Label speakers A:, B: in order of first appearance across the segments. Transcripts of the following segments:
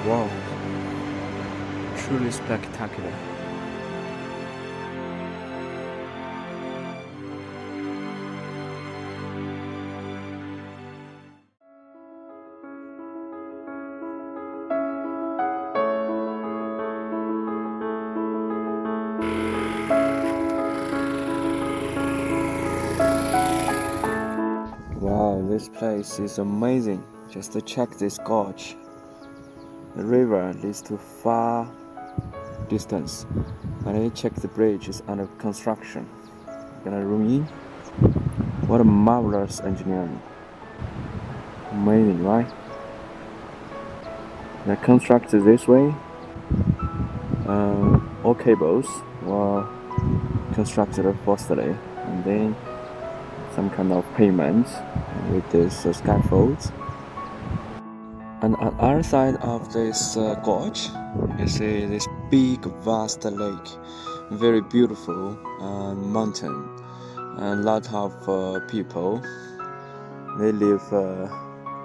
A: Wow, truly spectacular. Wow, this place is amazing. Just to check this gorge. The river leads to far distance. And you check the bridge is under construction. Gonna room in. What a marvelous engineering. Amazing, right? They're constructed this way. All cables were constructed forcefully, and then some kind of pavement with this scaffolds. And on the other side of this gorge, you see this big, vast lake, very beautiful mountain, and a lot of people. They live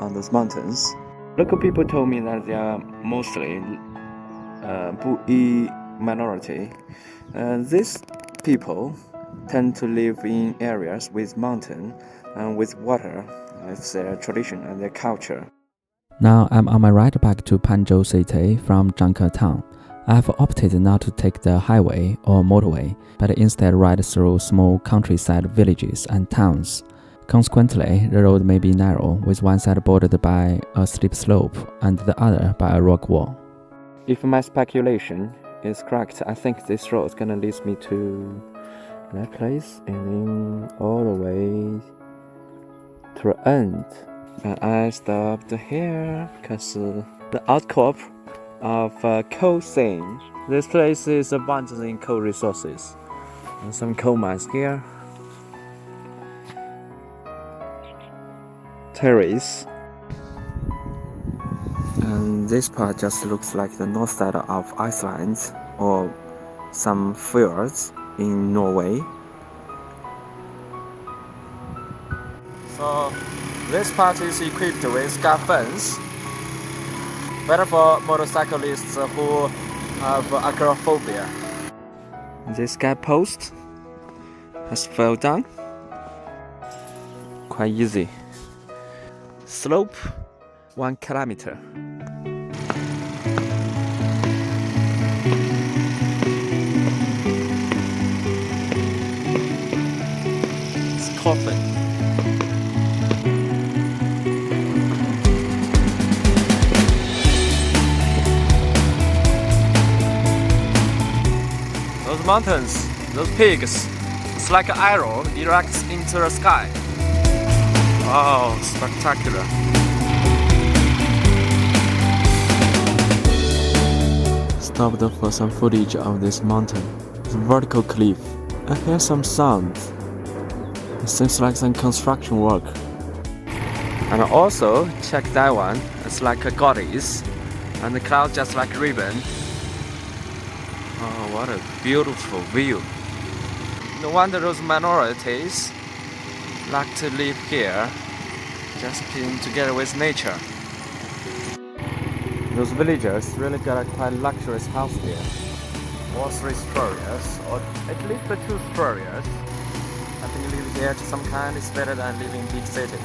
A: on those mountains. Local people told me that they are mostly Puyi minority. These people tend to live in areas with mountain and with water. It's their tradition and their culture.
B: Now I'm on my ride back to Panzhou City from Zhangke Town. I have opted not to take the highway or motorway, but instead ride through small countryside villages and towns. Consequently, the road may be narrow, with one side bordered by a steep slope and the other by a rock wall.
A: If my speculation is correct, I think this road is gonna lead me to that place and then all the way to the end. And I stopped here because the outcrop of coal seam. This place is abundant in coal resources. And some coal mines here. Terrace. And this part just looks like the north side of Iceland or some fjords in Norway. So this part is equipped with scar fence, better for motorcyclists who have acrophobia. This guy post has fell down. Quite easy. Slope 1 kilometer. It's coffin. Those mountains, those peaks, it's like an arrow directs into the sky. Wow, spectacular. Stopped for some footage of this mountain. It's a vertical cliff. I hear some sound. It seems like some construction work. And also check that one. It's like a goddess, and the cloud just like a ribbon. Oh, what a beautiful view. No wonder those minorities like to live here, just being together with nature. Those villagers really got a quite luxurious house here. All 3 stories, or at least 2 stories. I think living here to some kind is better than living in big city.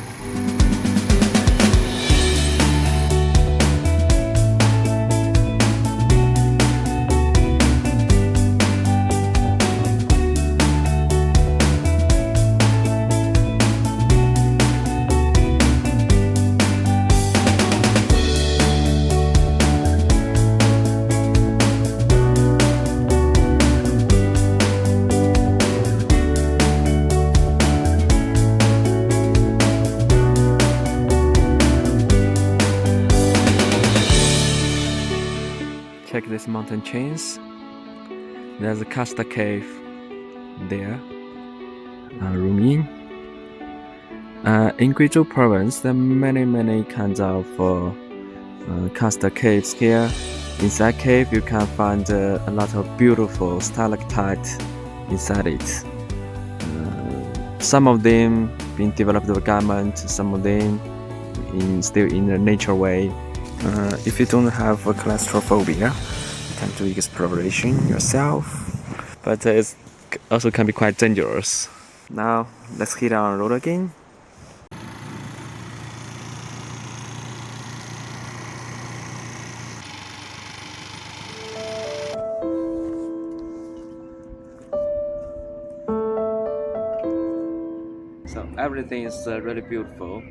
A: Check these mountain chains. There's a Kasta cave there. Room in Guizhou province, there are many kinds of Kasta caves here. Inside cave, you can find a lot of beautiful stalactites inside it. Some of them being developed by government, some of them still in a nature way. If you don't have a claustrophobia, you can do exploration yourself, but it also can be quite dangerous. Now let's hit on road again. So everything is really beautiful.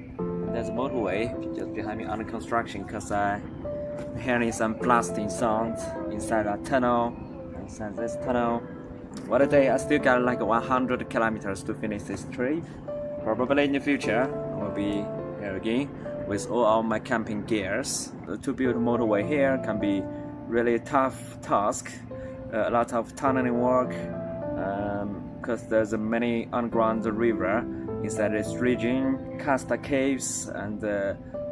A: There's a motorway just behind me under construction because I'm hearing some blasting sounds inside a tunnel. Inside this tunnel. What a day! I still got like 100 kilometers to finish this trip. Probably in the future, I will be here again with all of my camping gears. To build a motorway here can be really tough task. A lot of tunneling work because there's many underground river inside this region, cast caves, and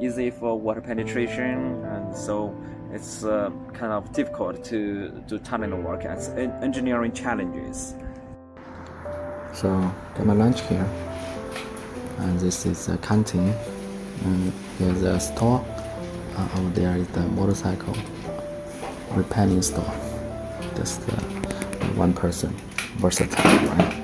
A: easy for water penetration, and so it's kind of difficult to do tunneling work as engineering challenges. So got my lunch here, and this is a canteen, and there's a store. Over there is the motorcycle repairing store. Just one person, versatile, right?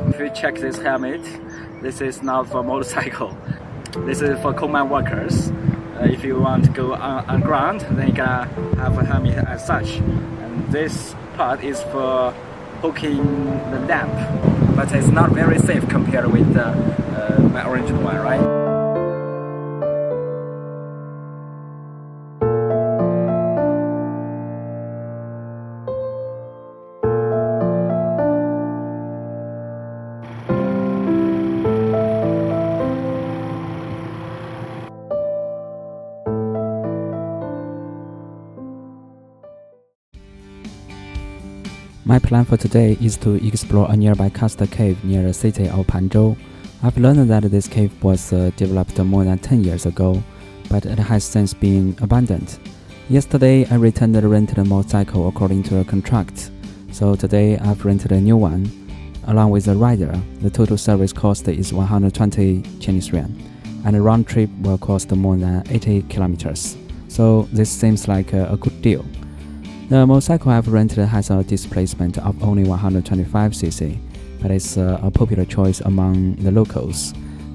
A: If you check this helmet, this is not for motorcycle. This is for coal mine workers. If you want to go on ground, then you gotta have a helmet as such. And this part is for hooking the lamp, but it's not very safe compared with my original one, right?
B: My plan for today is to explore a nearby Casta cave near the city of Panzhou. I've learned that this cave was developed more than 10 years ago, but it has since been abandoned. Yesterday, I returned the rented motorcycle according to a contract, so today I've rented a new one, along with a rider. The total service cost is 120 Chinese yuan, and the round trip will cost more than 80 kilometers, so this seems like a good deal. The motorcycle I've rented has a displacement of only 125cc, but it's a popular choice among the locals.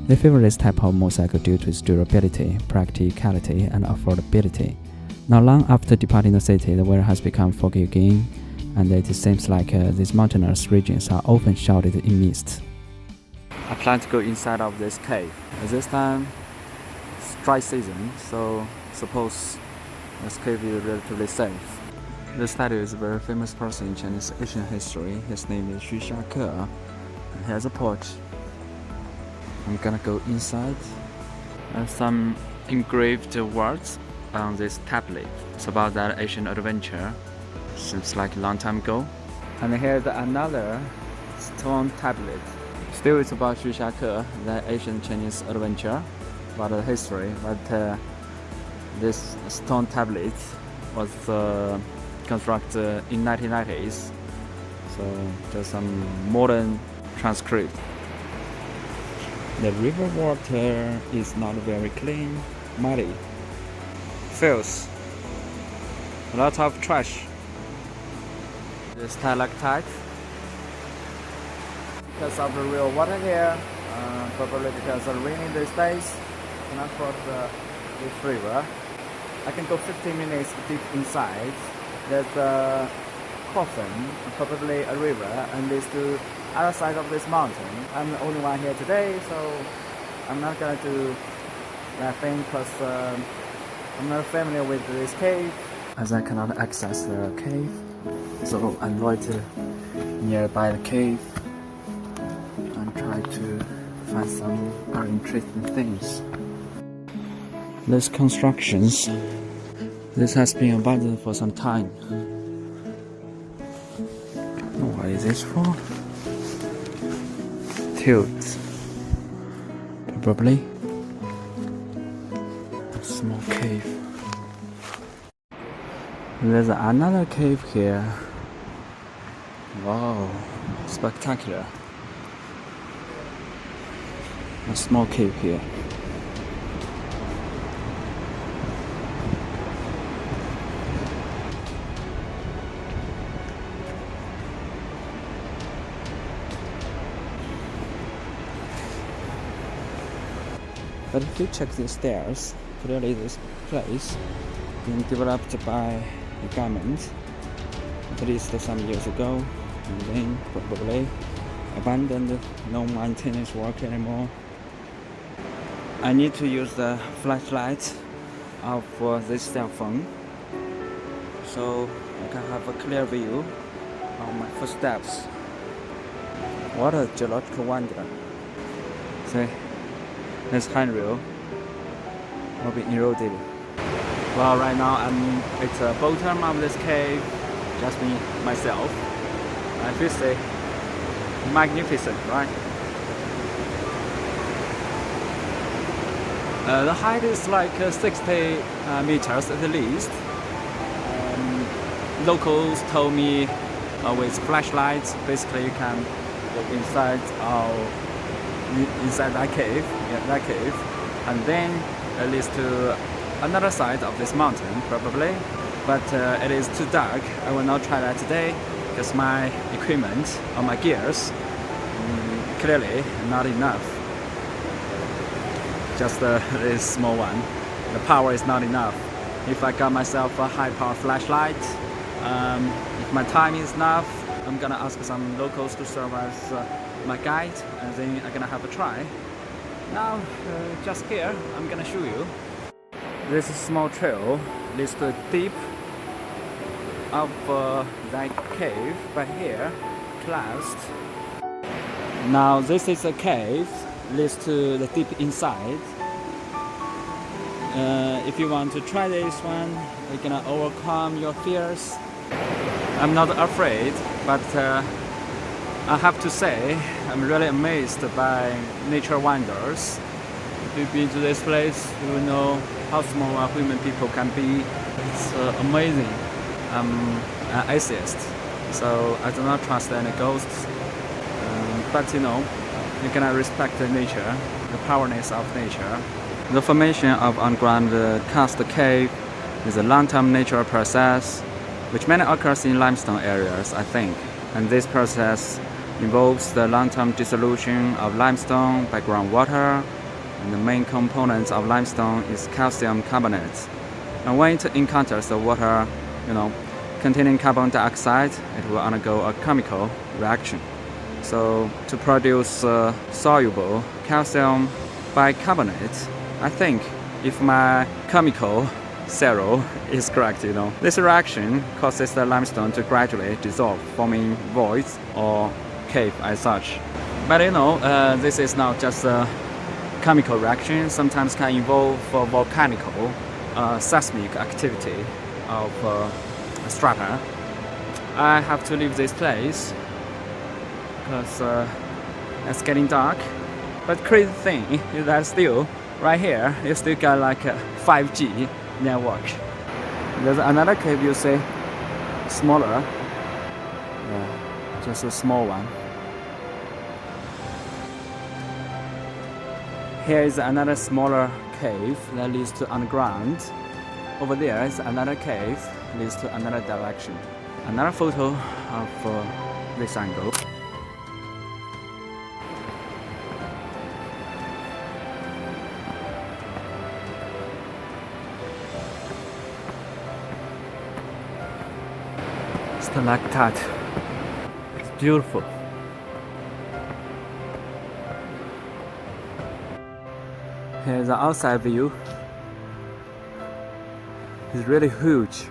B: They favor this type of motorcycle due to its durability, practicality, and affordability. Not long after departing the city, the weather has become foggy again, and it seems like these mountainous regions are often shrouded in mist. I plan to go inside of this cave. At this time, it's dry season, so suppose this cave is relatively safe. This statue is a very famous person in Chinese ancient history. His name is Xu Xiake, and he has a porch. I'm gonna go inside. There's some engraved words on this tablet. It's about that ancient adventure. Seems like a long time ago. And here's another stone tablet. Still, it's about Xu Xiake, that ancient Chinese adventure, about the history. But this stone tablet was constructed in 1990s, so there's some modern transcript. The river water is not very clean, muddy, filth, a lot of trash. The stalactite, because of the real water here, probably because of raining these days, cannot cross this river. I can go 15 minutes deep inside. There's a coffin, probably a river, and leads to other side of this mountain. I'm the only one here today, so I'm not gonna do that thing because I'm not familiar with this cave. As I cannot access the cave, so I'm right nearby the cave and try to find some very interesting things. These constructions. This has been abandoned for some time. What is this for? Tilt. Probably. A small cave.
A: There's another cave here. Wow, spectacular. A small cave here. But if you check the stairs, clearly this place been developed by the government at least some years ago, and then probably abandoned, no maintenance work anymore. I need to use the flashlight of this cell phone so I can have a clear view of my footsteps. What a geological wonder. See, this handrail will be eroded. Well, right now I'm at the bottom of this cave, just me, myself. I feel say magnificent, right? The height is like 60 meters at least. Locals told me with flashlights, basically you can go inside that cave, and then it leads to another side of this mountain probably. But it is too dark. I will not try that today because my equipment or my gears clearly not enough. Just this small one. The power is not enough. If I got myself a high power flashlight, if my time is enough, I'm gonna ask some locals to serve as my guide, and then I'm gonna have a try. Now, just here, I'm gonna show you. This small trail leads to the deep of that cave right here, closed. Now this is a cave, leads to the deep inside. If you want to try this one, you're gonna overcome your fears. I'm not afraid, but I have to say I'm really amazed by nature wonders. If you've been to this place, you will know how small human people can be. It's amazing. I'm an atheist, so I do not trust any ghosts. But you know, you cannot respect the nature, the powerness of nature. The formation of underground karst cave is a long-term natural process, which mainly occurs in limestone areas, I think. And this process involves the long-term dissolution of limestone by groundwater, and the main components of limestone is calcium carbonate. And when it encounters the water, containing carbon dioxide, it will undergo a chemical reaction. So to produce soluble calcium bicarbonate, I think if my chemical zero is correct, this reaction causes the limestone to gradually dissolve, forming voids or cave as such. But this is not just a chemical reaction. Sometimes can involve volcanical seismic activity of strata. I have to leave this place because it's getting dark. But crazy thing is that still right here you still got like a 5G network. There's another cave you see, smaller, just a small one. Here is another smaller cave that leads to underground. Over there is another cave leads to another direction. Another photo of this angle. Stalactite. It's beautiful. Here's the outside view. It's really huge.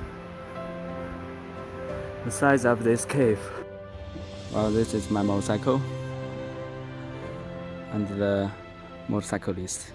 A: The size of this cave. Well, this is my motorcycle and the motorcyclist.